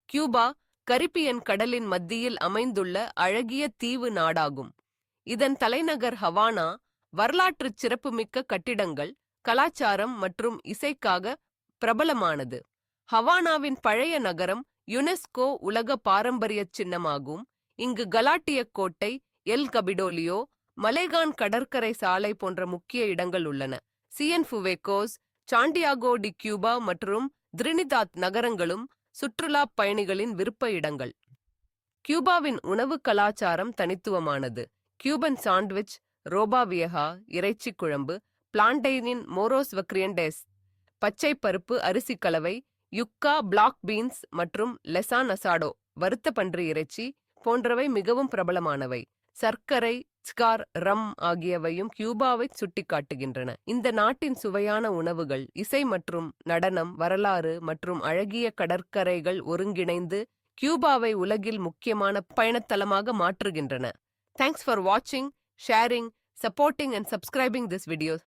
Cuba Caribbean கடலின் மத்தியில் அமைந்துள்ள அழகிய தீவு நாடாகும். இதன் தலைநகர் ஹவானா வரலாற்றுச் சிறப்புமிக்க கட்டிடங்கள், கலாச்சாரம் மற்றும் இசைக்காக பிரபலமானது. ஹவானாவின் பழைய நகரம் யுனெஸ்கோ உலக பாரம்பரிய சின்னமாகும். இங்கு கலாட்டிய கோட்டை, எல் கபிடோலியோ, மலேகான் கடற்கரை சாலை போன்ற முக்கிய இடங்கள் உள்ளன. சியன்ஃபுவேகோஸ், சாண்டியாகோ டி கியூபா மற்றும் திரினிதாத் நகரங்களும் சுற்றுலாப் பயணிகளின் விருப்ப இடங்கள். கியூபாவின் உணவு கலாச்சாரம் தனித்துவமானது. கியூபன் சாண்ட்விச், ரோபா வியஹா இறைச்சி குழம்பு, பிளான்டைனின் மோரோஸ் வக்ரியண்டேஸ் பச்சை பருப்பு அரிசி கலவை, யுக்கா பிளாக் பீன்ஸ் மற்றும் லெசான் அசாடோ வறுத்த பன்றி இறைச்சி போன்றவை மிகவும் பிரபலமானவை. சர்க்கரை, ஸ்கார், ரம் ஆகியவையும் கியூபாவை சுட்டிக்காட்டுகின்றன. இந்த நாட்டின் சுவையான உணவுகள், இசை மற்றும் நடனம், வரலாறு மற்றும் அழகிய கடற்கரைகள் ஒருங்கிணைந்து கியூபாவை உலகில் முக்கியமான பயணத்தலமாக மாற்றுகின்றன. Thanks for watching, sharing, supporting and subscribing this video.